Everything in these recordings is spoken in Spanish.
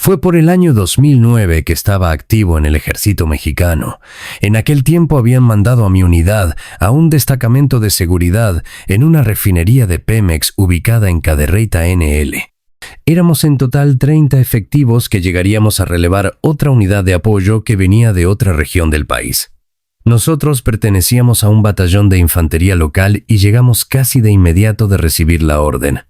Fue por el año 2009 que estaba activo en el ejército mexicano. En aquel tiempo habían mandado a mi unidad a un destacamento de seguridad en una refinería de Pemex ubicada en Cadereyta NL. Éramos en total 30 efectivos que llegaríamos a relevar otra unidad de apoyo que venía de otra región del país. Nosotros pertenecíamos a un batallón de infantería local y llegamos casi de inmediato de recibir la orden.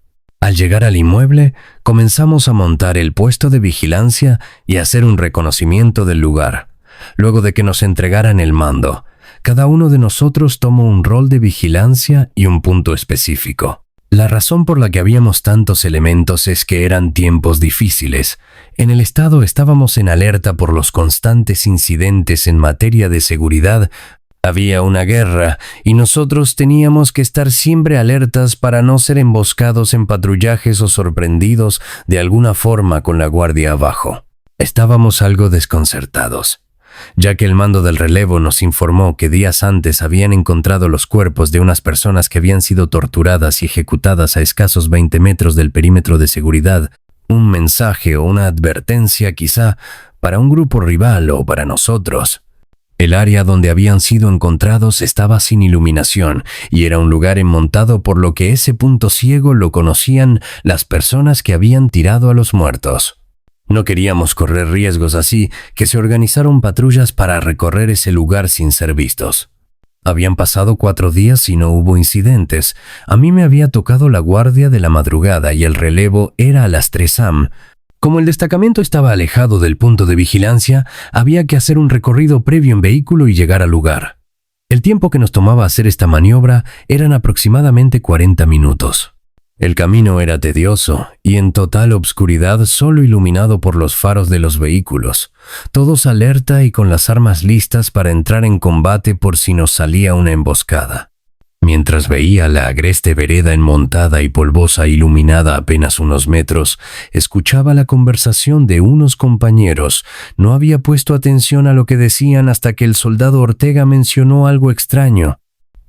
Al llegar al inmueble, comenzamos a montar el puesto de vigilancia y a hacer un reconocimiento del lugar. Luego de que nos entregaran el mando, cada uno de nosotros tomó un rol de vigilancia y un punto específico. La razón por la que habíamos tantos elementos es que eran tiempos difíciles. En el estado estábamos en alerta por los constantes incidentes en materia de seguridad. Había una guerra y nosotros teníamos que estar siempre alertas para no ser emboscados en patrullajes o sorprendidos de alguna forma con la guardia abajo. Estábamos algo desconcertados, ya que el mando del relevo nos informó que días antes habían encontrado los cuerpos de unas personas que habían sido torturadas y ejecutadas a escasos 20 metros del perímetro de seguridad. Un mensaje o una advertencia quizá para un grupo rival o para nosotros. El área donde habían sido encontrados estaba sin iluminación y era un lugar enmontado, por lo que ese punto ciego lo conocían las personas que habían tirado a los muertos. No queríamos correr riesgos, así que se organizaron patrullas para recorrer ese lugar sin ser vistos. Habían pasado 4 días y no hubo incidentes. A mí me había tocado la guardia de la madrugada y el relevo era a las 3 am. Como el destacamento estaba alejado del punto de vigilancia, había que hacer un recorrido previo en vehículo y llegar al lugar. El tiempo que nos tomaba hacer esta maniobra eran aproximadamente 40 minutos. El camino era tedioso y en total obscuridad, solo iluminado por los faros de los vehículos, todos alerta y con las armas listas para entrar en combate por si nos salía una emboscada. Mientras veía la agreste vereda enmontada y polvosa iluminada apenas unos metros, escuchaba la conversación de unos compañeros. No había puesto atención a lo que decían hasta que el soldado Ortega mencionó algo extraño.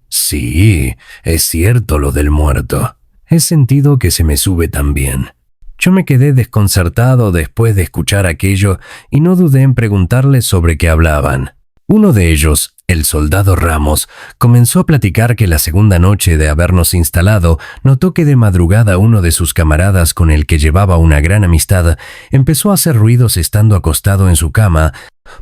Sí, es cierto lo del muerto. He sentido que se me sube también. Yo me quedé desconcertado después de escuchar aquello y no dudé en preguntarles sobre qué hablaban. Uno de ellos, el soldado Ramos, comenzó a platicar que la segunda noche de habernos instalado, notó que de madrugada uno de sus camaradas, con el que llevaba una gran amistad, empezó a hacer ruidos estando acostado en su cama,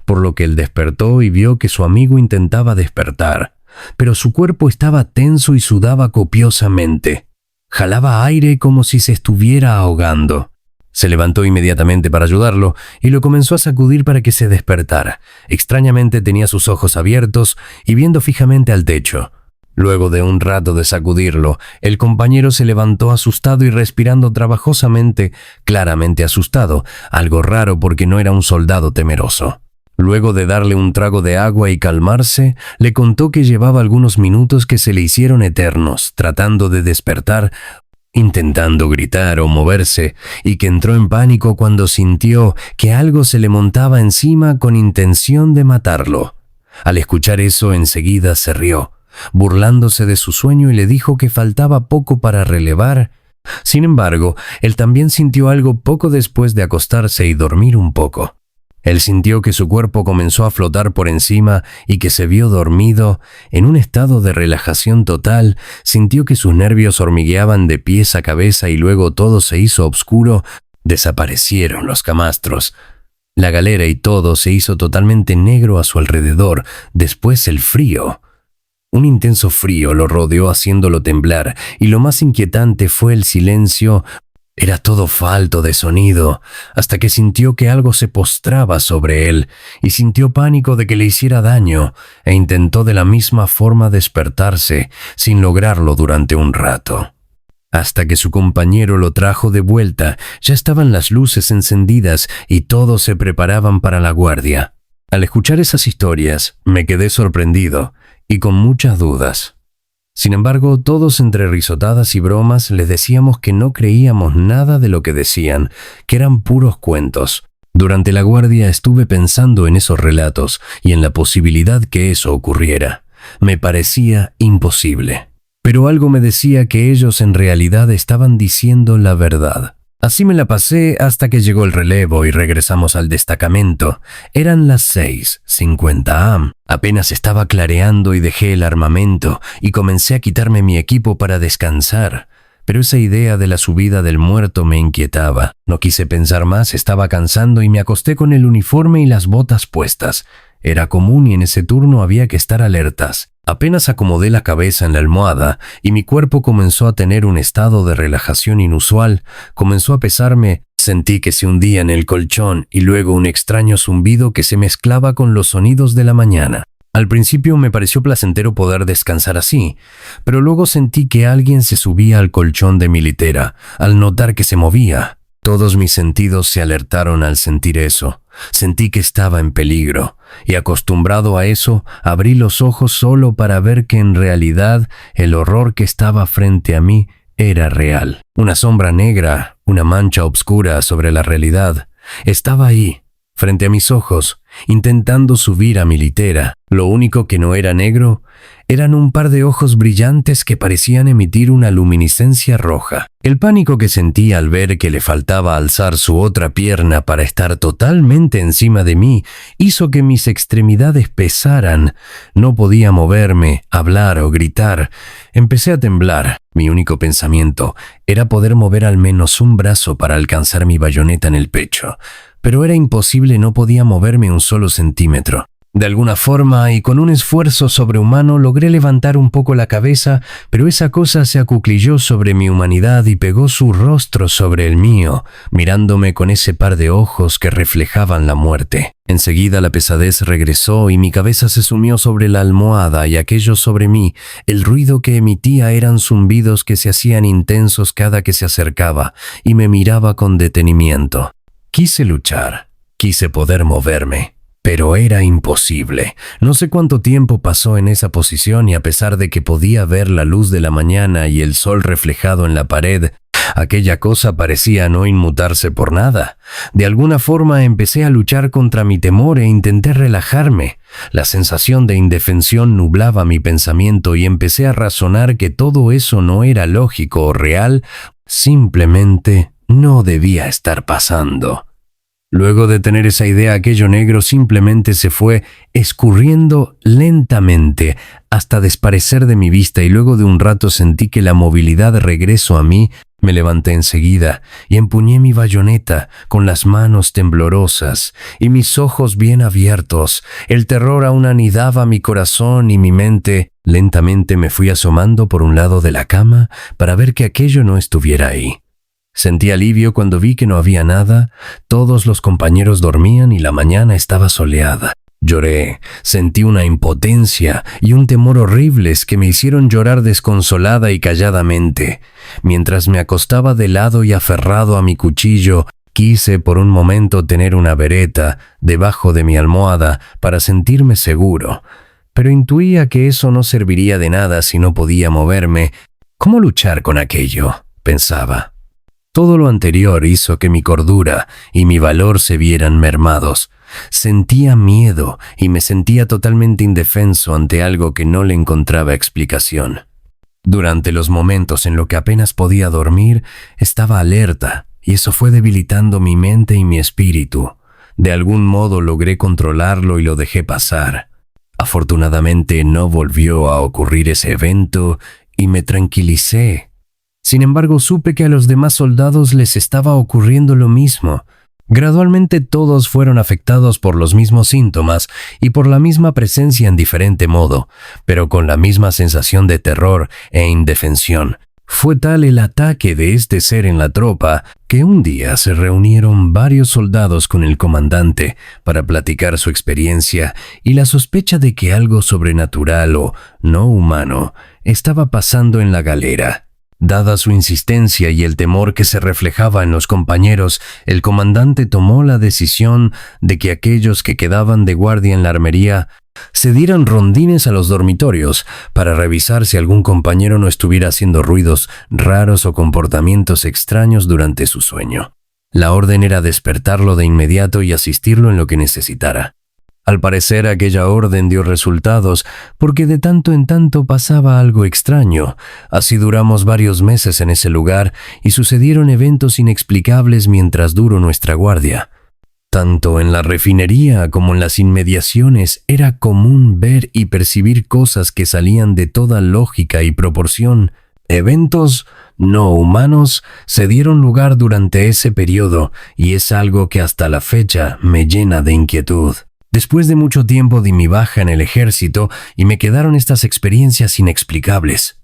por lo que él despertó y vio que su amigo intentaba despertar, pero su cuerpo estaba tenso y sudaba copiosamente. Jalaba aire como si se estuviera ahogando. Se levantó inmediatamente para ayudarlo y lo comenzó a sacudir para que se despertara. Extrañamente tenía sus ojos abiertos y viendo fijamente al techo. Luego de un rato de sacudirlo, el compañero se levantó asustado y respirando trabajosamente, claramente asustado, algo raro porque no era un soldado temeroso. Luego de darle un trago de agua y calmarse, le contó que llevaba algunos minutos que se le hicieron eternos, tratando de despertar, intentando gritar o moverse, y que entró en pánico cuando sintió que algo se le montaba encima con intención de matarlo. Al escuchar eso, enseguida se rió, burlándose de su sueño, y le dijo que faltaba poco para relevar. Sin embargo, él también sintió algo poco después de acostarse y dormir un poco. Él sintió que su cuerpo comenzó a flotar por encima y que se vio dormido, en un estado de relajación total. Sintió que sus nervios hormigueaban de pies a cabeza y luego todo se hizo oscuro. Desaparecieron los camastros. La galera y todo se hizo totalmente negro a su alrededor. Después el frío. Un intenso frío lo rodeó haciéndolo temblar, y lo más inquietante fue el silencio. Era todo falto de sonido, hasta que sintió que algo se postraba sobre él, y sintió pánico de que le hiciera daño, e intentó de la misma forma despertarse, sin lograrlo durante un rato. Hasta que su compañero lo trajo de vuelta, ya estaban las luces encendidas y todos se preparaban para la guardia. Al escuchar esas historias, me quedé sorprendido y con muchas dudas. Sin embargo, todos entre risotadas y bromas les decíamos que no creíamos nada de lo que decían, que eran puros cuentos. Durante la guardia estuve pensando en esos relatos y en la posibilidad que eso ocurriera. Me parecía imposible. Pero algo me decía que ellos en realidad estaban diciendo la verdad. Así me la pasé hasta que llegó el relevo y regresamos al destacamento. Eran las 6:50 am. Apenas estaba clareando y dejé el armamento y comencé a quitarme mi equipo para descansar. Pero esa idea de la subida del muerto me inquietaba. No quise pensar más, estaba cansando y me acosté con el uniforme y las botas puestas. Era común y en ese turno había que estar alertas. Apenas acomodé la cabeza en la almohada y mi cuerpo comenzó a tener un estado de relajación inusual, comenzó a pesarme, sentí que se hundía en el colchón y luego un extraño zumbido que se mezclaba con los sonidos de la mañana. Al principio me pareció placentero poder descansar así, pero luego sentí que alguien se subía al colchón de mi litera, al notar que se movía. Todos mis sentidos se alertaron al sentir eso. Sentí que estaba en peligro, y acostumbrado a eso, abrí los ojos solo para ver que en realidad el horror que estaba frente a mí era real. Una sombra negra, una mancha oscura sobre la realidad, estaba ahí, frente a mis ojos, intentando subir a mi litera. Lo único que no era negro eran un par de ojos brillantes que parecían emitir una luminiscencia roja. El pánico que sentí al ver que le faltaba alzar su otra pierna para estar totalmente encima de mí hizo que mis extremidades pesaran. No podía moverme, hablar o gritar. Empecé a temblar. Mi único pensamiento era poder mover al menos un brazo para alcanzar mi bayoneta en el pecho. Pero era imposible, no podía moverme un solo centímetro. De alguna forma y con un esfuerzo sobrehumano logré levantar un poco la cabeza, pero esa cosa se acuclilló sobre mi humanidad y pegó su rostro sobre el mío, mirándome con ese par de ojos que reflejaban la muerte. Enseguida la pesadez regresó y mi cabeza se sumió sobre la almohada y aquello sobre mí. El ruido que emitía eran zumbidos que se hacían intensos cada que se acercaba y me miraba con detenimiento. Quise luchar, quise poder moverme. Pero era imposible. No sé cuánto tiempo pasó en esa posición y a pesar de que podía ver la luz de la mañana y el sol reflejado en la pared, aquella cosa parecía no inmutarse por nada. De alguna forma empecé a luchar contra mi temor e intenté relajarme. La sensación de indefensión nublaba mi pensamiento y empecé a razonar que todo eso no era lógico o real, simplemente no debía estar pasando. Luego de tener esa idea, aquello negro simplemente se fue escurriendo lentamente hasta desaparecer de mi vista y luego de un rato sentí que la movilidad regresó a mí. Me levanté enseguida y empuñé mi bayoneta con las manos temblorosas y mis ojos bien abiertos. El terror aún anidaba mi corazón y mi mente. Lentamente me fui asomando por un lado de la cama para ver que aquello no estuviera ahí. Sentí alivio cuando vi que no había nada, todos los compañeros dormían y la mañana estaba soleada. Lloré, sentí una impotencia y un temor horribles que me hicieron llorar desconsolada y calladamente. Mientras me acostaba de lado y aferrado a mi cuchillo, quise por un momento tener una vereta debajo de mi almohada para sentirme seguro, pero intuía que eso no serviría de nada si no podía moverme. ¿Cómo luchar con aquello?, pensaba. Todo lo anterior hizo que mi cordura y mi valor se vieran mermados. Sentía miedo y me sentía totalmente indefenso ante algo que no le encontraba explicación. Durante los momentos en los que apenas podía dormir, estaba alerta y eso fue debilitando mi mente y mi espíritu. De algún modo logré controlarlo y lo dejé pasar. Afortunadamente no volvió a ocurrir ese evento y me tranquilicé. Sin embargo, supe que a los demás soldados les estaba ocurriendo lo mismo. Gradualmente todos fueron afectados por los mismos síntomas y por la misma presencia en diferente modo, pero con la misma sensación de terror e indefensión. Fue tal el ataque de este ser en la tropa que un día se reunieron varios soldados con el comandante para platicar su experiencia y la sospecha de que algo sobrenatural o no humano estaba pasando en la galera. Dada su insistencia y el temor que se reflejaba en los compañeros, el comandante tomó la decisión de que aquellos que quedaban de guardia en la armería se dieran rondines a los dormitorios para revisar si algún compañero no estuviera haciendo ruidos raros o comportamientos extraños durante su sueño. La orden era despertarlo de inmediato y asistirlo en lo que necesitara. Al parecer aquella orden dio resultados, porque de tanto en tanto pasaba algo extraño. Así duramos varios meses en ese lugar y sucedieron eventos inexplicables mientras duró nuestra guardia. Tanto en la refinería como en las inmediaciones era común ver y percibir cosas que salían de toda lógica y proporción. Eventos no humanos se dieron lugar durante ese periodo y es algo que hasta la fecha me llena de inquietud. Después de mucho tiempo di mi baja en el ejército y me quedaron estas experiencias inexplicables.